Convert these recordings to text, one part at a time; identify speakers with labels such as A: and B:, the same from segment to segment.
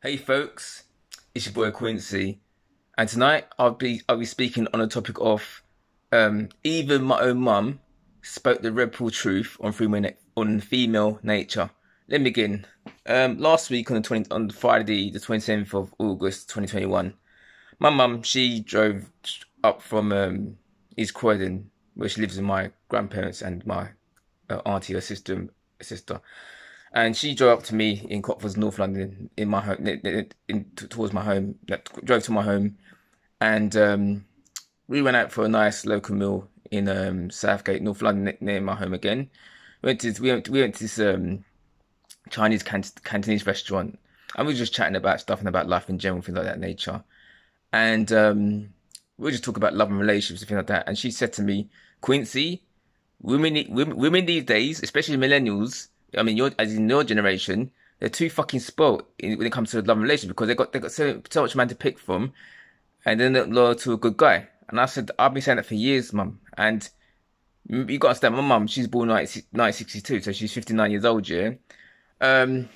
A: Hey folks, it's your boy Quincy, and tonight I'll be speaking on the topic of even my own mum spoke the red pill truth on female nature. Let me begin. Last week on Friday the 27th of August 2021, my mum she drove up from East Croydon, where she lives with my grandparents and my auntie, her sister. And she drove up to me in Cockford's, North London, in my home, towards my home. Drove to my home, and we went out for a nice local meal in Southgate, North London, near my home again. We went to this Chinese Cantonese restaurant, and we were just chatting about stuff and about life in general, things like that nature. And we were just talking about love and relationships and things like that. And she said to me, Quincy, women these days, especially millennials, I mean, as in your generation, they're too fucking spoiled when it comes to love and relationship because they got so much man to pick from, and they're not loyal to a good guy. And I said, I've been saying that for years, mum. And you got to understand, my mum, she's born 1962, so she's 59 years old, yeah. Um,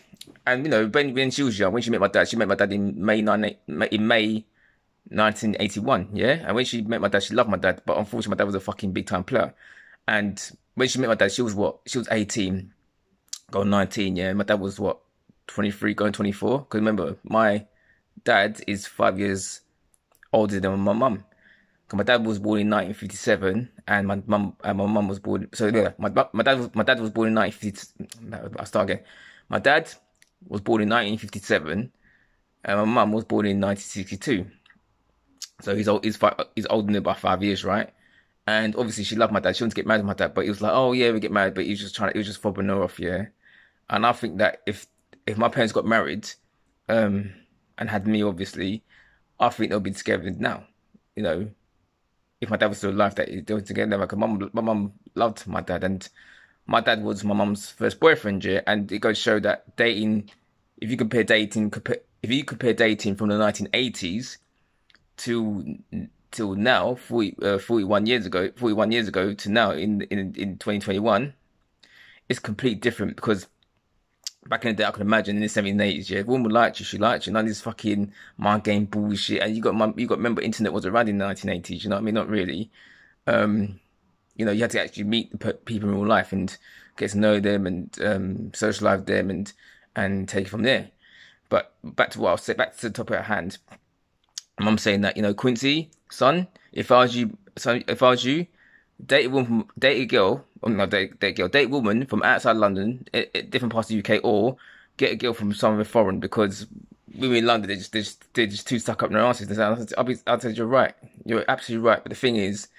A: and when she was young, when she met my dad in May 1981, yeah. And when she met my dad, she loved my dad, but unfortunately, my dad was a fucking big time player. And when she met my dad, she was what? She was 18, going 19, yeah. My dad was what? 23, going 24. Because remember, my dad is 5 years older than my mum. Because my dad was born in 1957, and my mum was born. So yeah, my dad was born in 1950. No, I'll start again. My dad was born in 1957, and my mum was born in 1962. So he's older than her by 5 years, right? And obviously she loved my dad. She wanted to get married to my dad, but he was like, "Oh yeah, we get married," but he was just fobbing her off, yeah. And I think that if my parents got married, and had me, obviously, I think they'll be together now. You know, if my dad was still alive, that they were together. Like my mum loved my dad, and my dad was my mum's first boyfriend, yeah. And it goes to show that dating, if you compare dating from the 1980s to till now, 41 years ago to now in 2021, it's completely different because back in the day, I could imagine in the 70s and 80s, yeah, if a woman liked you, she liked you. None of this fucking mind game bullshit. And you got remember internet was around in the 1980s, you know what I mean? Not really. Um, you had to actually meet the people in real life and get to know them and socialize with them and take it from there. But back to what I'll say, back to the topic at hand. Mum saying that, Quincy, son, if I was you, date a girl, or not date a girl, date a woman from outside London, different parts of the UK, or get a girl from somewhere foreign because women in London, they're just too stuck up in their asses. I'll tell you, you're right. You're absolutely right. But the thing is,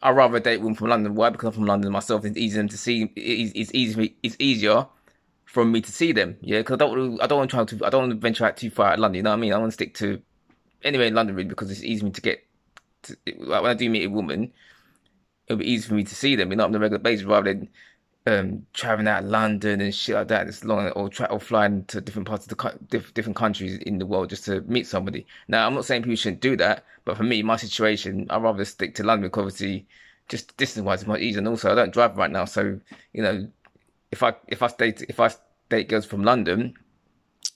A: I'd rather date a woman from London. Why? Because I'm from London myself. It's easier to see. It's easier for me to see them. Yeah, because I don't want to I don't want to venture out too far out of London. You know what I mean? I want to stick to anywhere in London really because it's easy for me to get to, like when I do meet a woman, it'll be easy for me to see them, on a regular basis rather than traveling out of London and shit like that. It's long or flying to different parts of different countries in the world just to meet somebody. Now, I'm not saying people shouldn't do that, but for me, my situation, I'd rather stick to London because obviously, just distance wise, it's much easier. And also, I don't drive right now, so if I date girls from London,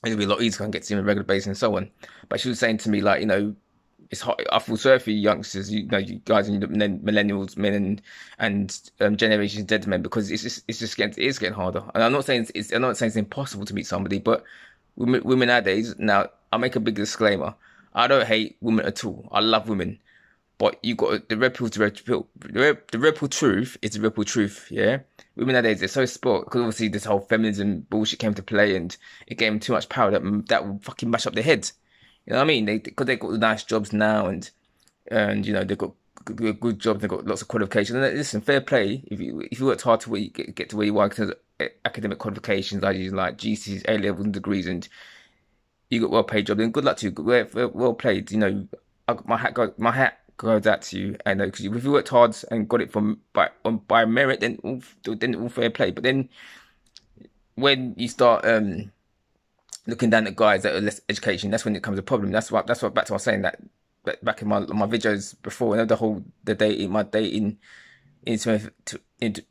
A: it'll be a lot easier to get to them on a regular basis and so on. But she was saying to me like, it's hot. I feel sorry for you youngsters, you guys and millennials, men and Generation Z men, because it's getting harder. And I'm not saying it's impossible to meet somebody, but women nowadays. Now, I'll make a big disclaimer. I don't hate women at all. I love women, but you got the red pill to red pill. The red pill truth is the red pill truth. Yeah, women nowadays they're so spoiled because obviously this whole feminism bullshit came to play, and it gave them too much power that will fucking mash up their heads. You know what I mean? Because they got nice jobs now, and they've got good jobs, they've got lots of qualifications. And listen, fair play. If you worked hard to get to where you are in terms of academic qualifications, like GCSEs, A levels, and degrees, and you got well paid job, then good luck to you. Well played. My hat goes out to you. I know because if you worked hard and got it by merit, then all fair play. But then when you start looking down at guys that are less education, that's when it becomes a problem. That's what back to what I was saying that back in my videos before. The dating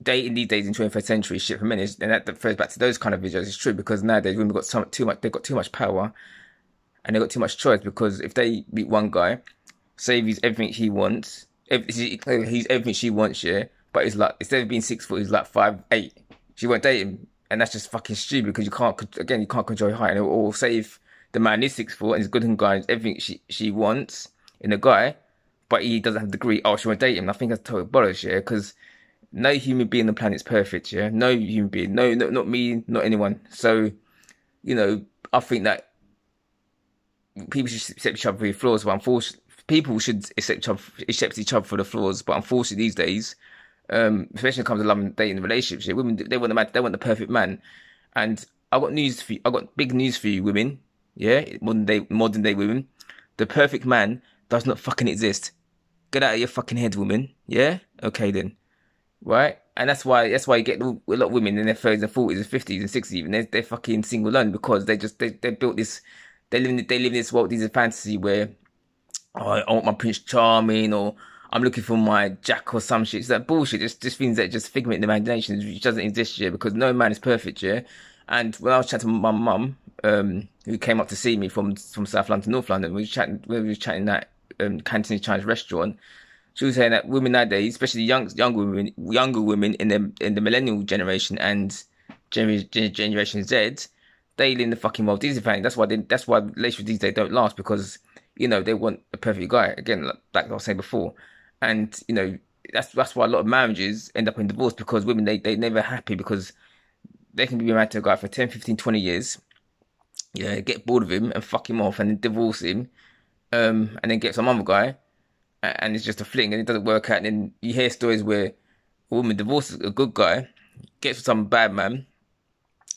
A: dating these days in 21st century shit for men is, and that refers back to those kind of videos. It's true because nowadays women got too much. They've got too much power, and they've got too much choice, because if they meet one guy, say he's everything he wants, he's everything she wants, yeah, but he's like, instead of being 6 foot, he's like 5'8", she won't date him. And that's just fucking stupid, because you can't control your height. Or say if the man is 6 foot and he's a good looking guy, everything she wants in a guy, but he doesn't have a degree, oh, she won't date him. And I think that's total bollocks, yeah, because no human being on the planet's perfect, yeah? No human being. No, not me, not anyone. So, I think that people should accept each other for their flaws, but unfortunately, people should accept each other for the flaws, but unfortunately these days, especially when it comes to love and dating relationships, yeah, women, they want the man, they want the perfect man. And I got news for you. I got big news for you, women. Yeah, modern day women. The perfect man does not fucking exist. Get out of your fucking head, woman. Yeah? Okay then. Right? And that's why you get a lot of women in their 30s and 40s and 50s and 60s even, they're fucking single alone, because they built this, they live in this Walt Disney fantasy where, oh, I want my Prince Charming, or I'm looking for my Jack or some shit. It's that bullshit. It's just things that just figment in the imagination, which doesn't exist, yeah, because no man is perfect, yeah. And when I was chatting to my mum, who came up to see me from South London, North London, we were chatting that Cantonese Chinese restaurant. She was saying that women nowadays, especially younger women in the millennial generation and Generation Z, they live in the fucking Walt Disney thing. That's why relationships these days don't last, because they want a perfect guy. Again, like I was saying before, and that's why a lot of marriages end up in divorce, because women they never happy, because they can be married to a guy for 10, 15, 20 years, yeah, get bored of him and fuck him off and then divorce him, and then get some other guy, and it's just a fling and it doesn't work out. And then you hear stories where a woman divorces a good guy, gets with some bad man,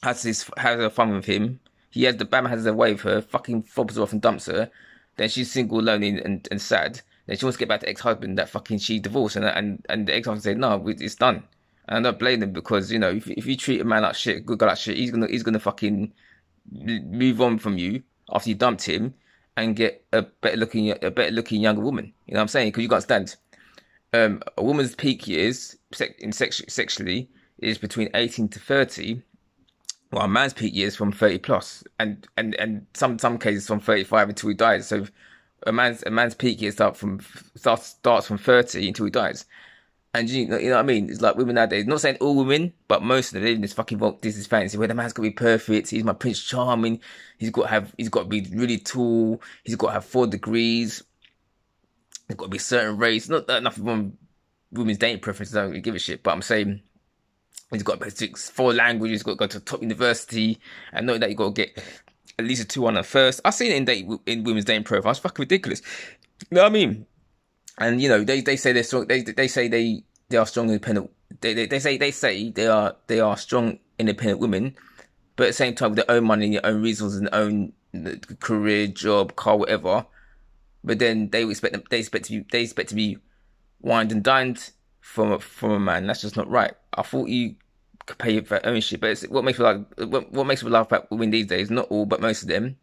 A: has her fun with him. The bad man has their way with her, fucking fobs her off and dumps her. Then she's single, lonely, and sad. Then she wants to get back to ex-husband that fucking she divorced, and the ex-husband said, no, it's done. And I don't blame them, because if you treat a man like shit, a good guy like shit, he's gonna fucking move on from you after you dumped him and get a better looking younger woman. You know what I'm saying? Because you got to understand, a woman's peak years sexually is between 18 to 30. Well, a man's peak years from 30 plus, and some cases from 35 until he dies. So a man's peak years starts from 30 until he dies. And you know what I mean? It's like women nowadays, not saying all women, but most of them live in this fucking Walt Disney fantasy where the man's got to be perfect. He's my Prince Charming. He's got to be really tall. He's got to have 4 degrees. He's got to be a certain race. Not that nothing wrong with women's dating preferences. I don't really give a shit. But I'm saying he's got to speak 4 languages. He's got to go to top university. And knowing that you got to get at least a 2 on at first. I've seen it in women's dating profiles. It's fucking ridiculous. You know what I mean? And they say they're strong. They say they are strong, independent. They say they are strong, independent women, but at the same time with their own money, their own resources, and their own career, job, car, whatever. But then they expect to be wined and dined from a man. That's just not right. I thought you could pay for ownership, but what makes me laugh about women these days? Not all, but most of them.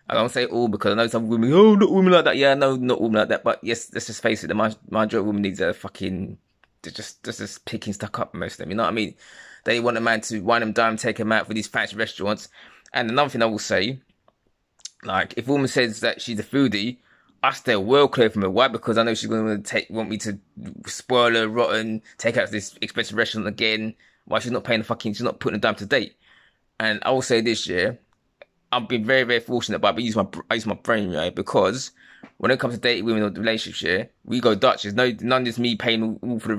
A: I don't say all, because I know some women, oh, not women like that. Yeah, no, not women like that. But yes, let's just face it, the majority of women needs a fucking, they're just picking stuck up, most of them. You know what I mean? They want a man to wine them down, take them out for these fancy restaurants. And another thing I will say, like, if a woman says that she's a foodie, I stay well clear from her. Why? Because I know she's going to want me to spoil her rotten, take her to this expensive restaurant again. Why she's not she's not putting a dime to date. And I will say this year, I've been very, very fortunate, but I use my brain, right? Because when it comes to dating women or relationships, yeah, we go Dutch. There's none of this me paying all for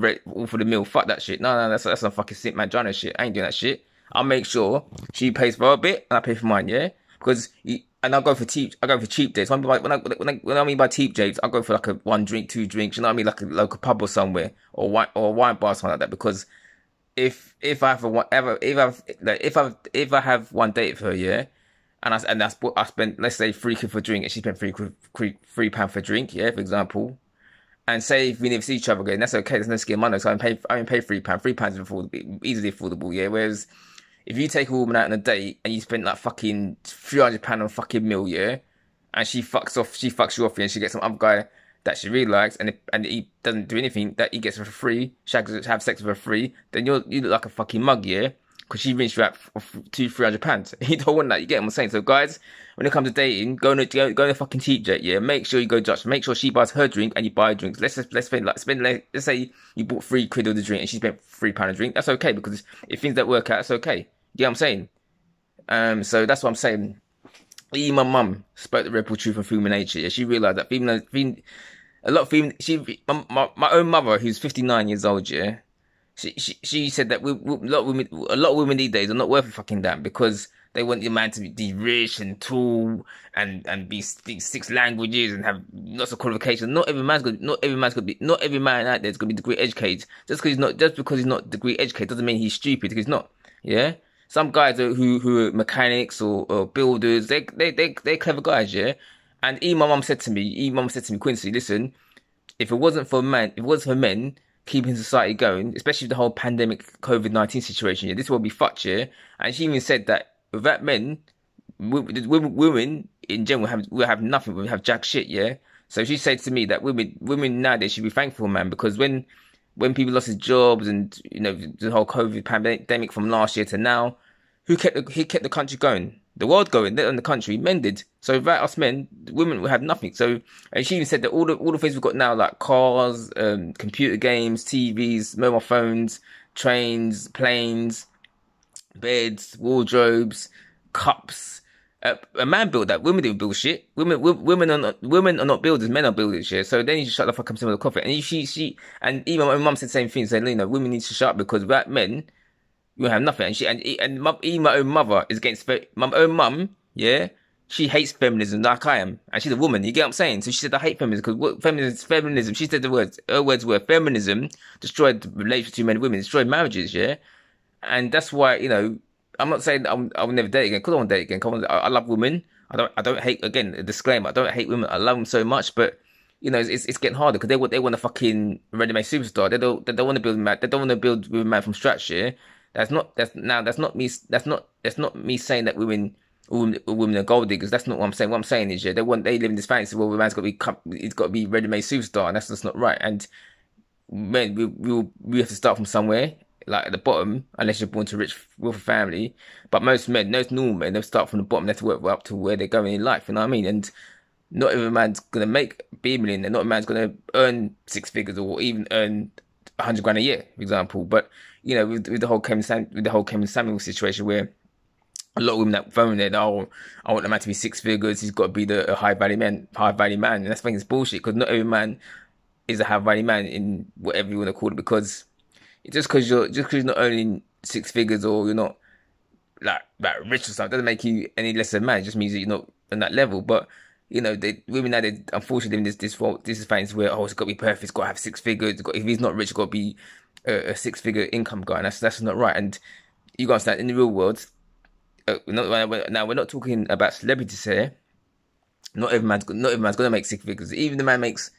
A: the meal. Fuck that shit. No, that's some fucking simp man Johnny shit. I ain't doing that shit. I'll make sure she pays for her bit and I pay for mine, yeah. Because and I go for cheap dates. When I mean by cheap dates, I go for like a 1 drink, 2 drinks. You know what I mean? Like a local pub or somewhere, or a wine bar, something like that. Because if I have one date with her, yeah. And I spent, let's say, £3 for a drink, and she spent £3 for a drink, yeah, for example. And say if we never see each other again, that's okay. There's no skin money, so I pay £3. £3 is easily affordable, yeah. Whereas if you take a woman out on a date and you spend like fucking £300 on a fucking meal, yeah, and she fucks you off, and she gets some other guy that she really likes, and he doesn't do anything, that he gets her for free, she has sex with her free, then you look like a fucking mug, yeah. because she rinsed you out for £200-300. You don't want that. You get what I'm saying? So guys, when it comes to dating, go on a fucking cheap jet. Yeah, make sure you go Dutch. Make sure she buys her drink and you buy drinks. Let's say you bought £3 of the drink and she spent £3 a drink. That's okay, because if things don't work out, it's okay. You get what I'm saying? So that's what I'm saying. Even my mum spoke the rebel truth of human nature. Yeah, she realised that a lot of female, my own mother, who's 59 years old, yeah, she said that a lot of women these days are not worth a fucking damn, because they want your man to be rich and tall and speak 6 languages and have lots of qualifications. Not every man out there is gonna be degree educated. Just because he's not degree educated doesn't mean he's stupid. He's not. Yeah. Some guys who are mechanics or builders, they're clever guys, yeah. And my mum said to me, Quincy, listen, if it wasn't for men keeping society going, especially the whole pandemic COVID-19 situation, yeah, this will be fucked, yeah. And she even said that without men, women in general will have nothing, will have jack shit, yeah. So she said to me that women nowadays should be thankful, man, because when people lost their jobs and, you know, the whole COVID pandemic from last year to now, who kept the country going? The world going, and the country, men did. So without us men, women will have nothing. So, and she even said that all the things we've got now, like cars, computer games, TVs, mobile phones, trains, planes, beds, wardrobes, cups. A man built that. Women didn't build shit. Women are not builders. Men are builders. Yeah. So then you just shut the fuck up, some of the coffee. And and even my mum said the same thing. Saying, you know, women need to shut up, because without men, you have nothing. And even my own mother is against my own mum. Yeah. She hates feminism like I am, and she's a woman. You get what I'm saying? So she said, I hate feminism, because feminism. She said her words were, feminism destroyed the relationship between men and women, destroyed marriages. Yeah. And that's why, you know, I'm not saying I will never date again, because I want to date again. Come on, I love women. I don't hate, again, a disclaimer, I don't hate women. I love them so much, but, you know, it's getting harder, because they want a fucking ready-made superstar. They don't want to build man. They don't want to build with a man from scratch. Yeah, that's not me saying that women are gold diggers. That's not what I'm saying. What I'm saying is, yeah, they live in this fantasy. Well, the man's he's got to be ready-made superstar, and that's just not right. And men, we have to start from somewhere, like at the bottom, unless you're born to a rich, wealthy family. But most normal men, they'll start from the bottom. They have to work up to where they're going in life. You know what I mean? And not every man's gonna be a millionaire. Not every man's gonna earn 6 figures or even earn 100 grand a year, for example. But you know, with the whole Kevin Samuel situation, where a lot of women that phone there, oh, I want the man to be 6 figures. He's got to be a high value man, and that's it's bullshit. Because not every man is a high value man in whatever you want to call it. Because just because you're not earning 6 figures, or you're not like rich or something, doesn't make you any less a man. It just means that you're not on that level. But you know, women now, they unfortunately this is fancy where, oh, it's got to be perfect, it's got to have 6 figures. If he's not rich, it's got to be a 6-figure income guy, and that's not right. And you got to understand, in the real world, now we're not talking about celebrities here. Not every man's gonna make 6 figures. Even the man makes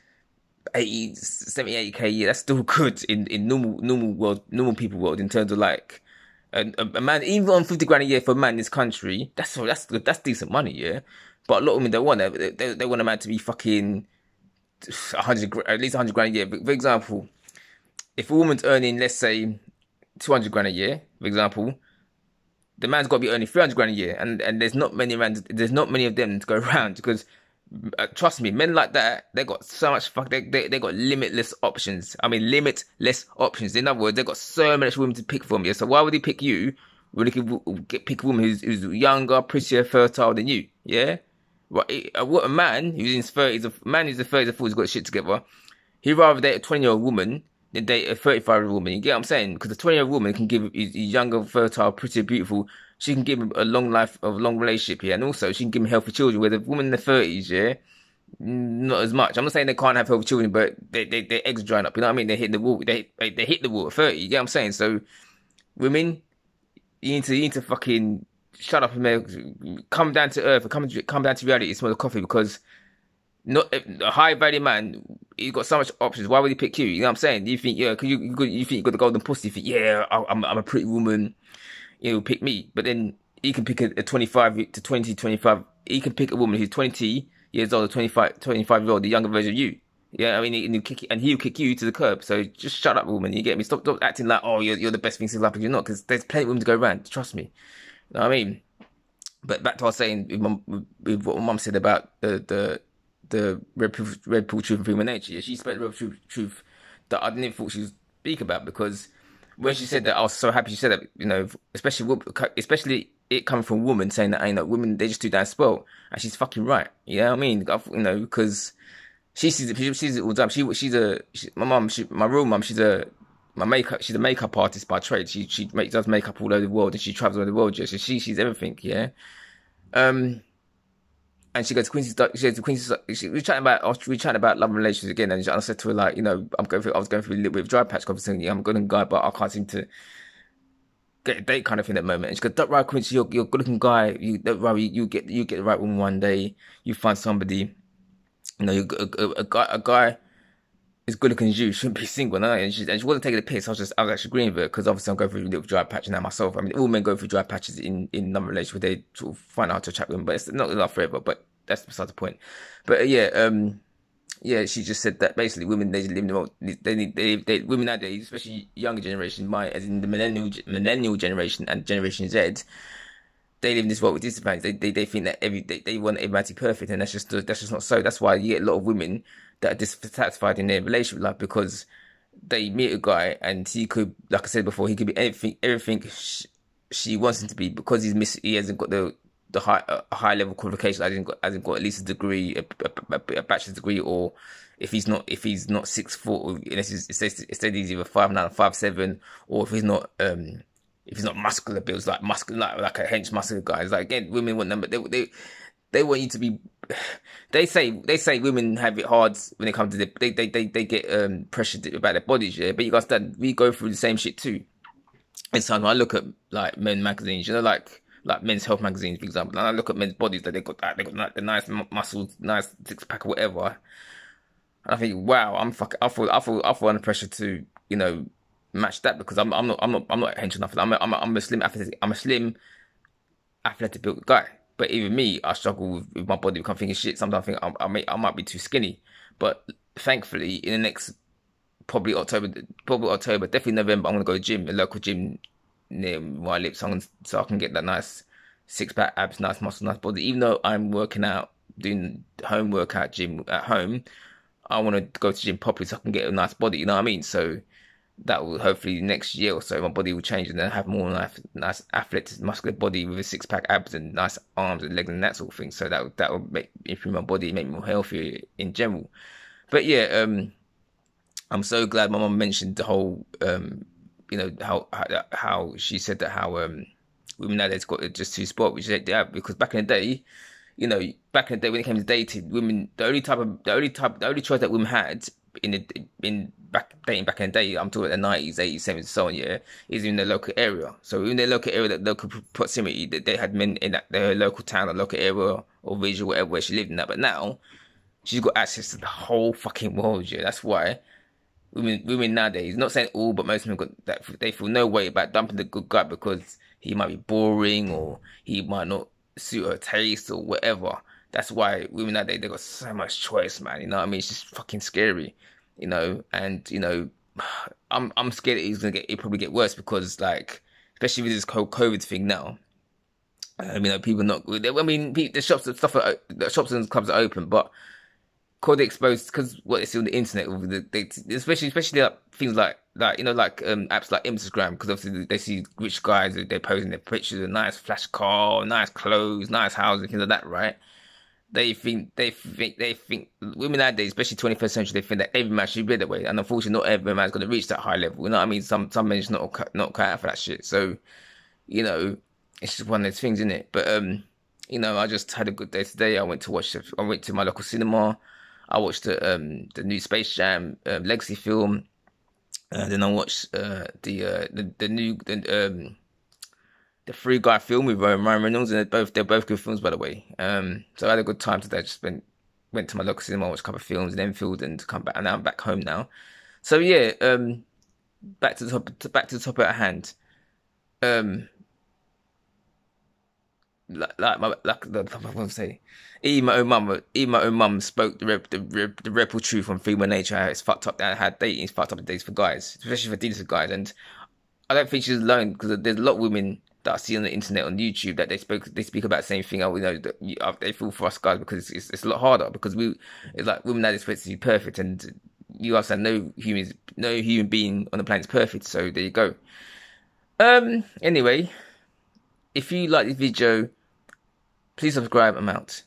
A: 80, 70, 80k a year. That's still good in normal people world, in terms of like a man, even on 50 grand a year for a man in this country. That's good. That's decent money, yeah. But a lot of women don't want that. They want a man to be fucking 100, at least 100 grand a year. For example, if a woman's earning, let's say, 200 grand a year, for example, the man's got to be earning 300 grand a year, and there's not many of them to go around, because trust me, men like that, they got so much they got limitless options. I mean, limitless options. In other words, they got so much women to pick from. Yeah, so why would he pick you when he could pick a woman who's younger, prettier, fertile than you? Yeah, what a man who's in his 30s, a man who's in 30s or 40s, got shit together, he'd rather date a 20-year-old woman than date a 35-year-old woman. You get what I'm saying? Because a 20-year-old woman can give a younger, fertile, prettier, beautiful. She can give him a long relationship here, and also she can give him healthy children. Where the woman in the 30s, yeah, not as much. I'm not saying they can't have healthy children, but their eggs drying up. You know what I mean? They hit the wall. They hit the wall at 30. You get what I'm saying? So, women, you need to fucking shut up and come down to earth, and come down to reality. Smell the coffee, because not a high value man, he's got so much options. Why would he pick you? You know what I'm saying? You think, yeah, because you think you got the golden pussy. You think, yeah, I'm a pretty woman, you know, pick me. But then he can pick a 25 to 25. He can pick a woman who's 20 years old, or 25 year old, the younger version of you. Yeah, I mean, and he'll kick you to the curb. So just shut up, woman. You get me? Stop acting like, oh, you're the best thing since life, because you're not. Because there's plenty of women to go around. Trust me. You know what I mean? But back to what I was saying with what my mum said about the red pill truth of human nature. Yeah, she spoke the red pill truth that I didn't thought she would speak about, because when she said that, I was so happy she said that. You know, especially it coming from a woman saying that, you know, women, they just do that as well, and she's fucking right. You know what I mean? You know, because she sees it all the time. My mum, my real mum, she's a makeup artist by trade. Does makeup all over the world, and she travels all over the world. Yeah, so she sees everything. Yeah. Um, and she goes to Quincy's. She goes to Quincy's. We were chatting about love and relationships again, and I said to her, like, you know, I was going through a little bit of dry patch, conversation. Yeah, I'm a good looking guy, but I can't seem to get a date, kind of thing, at the moment. And she goes, don't worry, Quincy, you're a good looking guy. You don't worry, you get the right woman one day. You find somebody. You know, a guy is good looking as you shouldn't be single. No? And she wasn't taking the piss. I was actually agreeing with her, because obviously I'm going through a little dry patch now myself. I mean, all men go through dry patches in another relationship where they sort of find out how to chat with them, but it's not enough forever. But that's beside the point. But yeah, she just said that basically women, they live in the world. Women nowadays, especially younger generation, as in the millennial generation and Generation Z, they live in this world with disadvantage. They think that they want everybody perfect, and that's just not so. That's why you get a lot of women that are dissatisfied in their relationship life, because they meet a guy and he could, like I said before, he could be everything she wants him to be, because he hasn't got the high level qualification. Hasn't got at least a degree, a bachelor's degree, or if he's not 6 foot, unless it says he's either 5'9", 5'7", or if he's not muscular builds, like like a hench muscular guy. It's like, again, women want them, but they want you to be. They say women have it hard when it comes to they get pressured about their bodies, yeah. But you guys, we go through the same shit too. It's time I look at like men magazines, you know, like Men's Health magazines, for example, and I look at men's bodies that they got like the nice muscles, nice six pack or whatever, and I think, wow, I feel under pressure to, you know, match that, because I'm not hench enough. I'm a slim athletic built guy. But even me, I struggle with my body. I'm thinking, shit, sometimes I think I might be too skinny. But thankfully, in the next probably October, definitely November, I'm gonna go to the gym, a local gym near where I live, so I can get that nice six pack abs, nice muscle, nice body. Even though I'm working out, doing home workout gym at home, I want to go to the gym properly so I can get a nice body. You know what I mean? So that will hopefully next year or so my body will change, and then have more nice athletic muscular body with a six pack abs and nice arms and legs and that sort of thing. So that will improve my body, make me more healthier in general. But yeah, I'm so glad my mum mentioned the whole you know, how she said that how women nowadays got just too sport, which they have, because back in the day, you know, back in the day when it came to dating, women, the only choice that women had in dating back in the day, I'm talking about the 90s, 80s, 70s, and so on, yeah, is in the local area. So in their local area, that local proximity, that they had men in their local town or local area or region, whatever, where she lived in that. But now she's got access to the whole fucking world, yeah. That's why women nowadays, not saying all, but most women got that, they feel no way about dumping the good guy because he might be boring or he might not suit her taste or whatever. That's why women nowadays, they got so much choice, man. You know what I mean? It's just fucking scary, you know. And you know, I'm scared it probably get worse, because like, especially with this COVID thing now. You know, people not. I mean, the shops and stuff, the shops and clubs are open, but called exposed, because what they see on the internet, especially like things like you know, like apps like Instagram, because obviously they see rich guys, they're posting their pictures, a nice flash car, nice clothes, nice houses, things like that, right? They think women nowadays, especially 21st century, they think that every man should be that way, and unfortunately, not every man's going to reach that high level. You know what I mean? Some men just not cut out for that shit. So, you know, it's just one of those things, isn't it? But you know, I just had a good day today. I went to my local cinema. I watched the new Space Jam Legacy film, and then I watched the the Free Guy film with Ryan Reynolds, and they're both good films, by the way. So I had a good time today. I just went to my local cinema, watched a couple of films in Enfield, and come back. And now I'm back home now. So yeah, back to the topic at hand. Um, what I'm saying. Even my own mum spoke the rebel truth on female nature. How it's fucked up. That how dating is fucked up days for guys, especially for dealers for guys. And I don't think she's alone because there's a lot of women that I see on the internet on YouTube that they speak about the same thing. Oh, we know that they feel for us guys because it's a lot harder because it's like women are expected to be perfect, and you also know no human being on the planet is perfect. So there you go. Anyway, if you like this video, please subscribe. I'm out.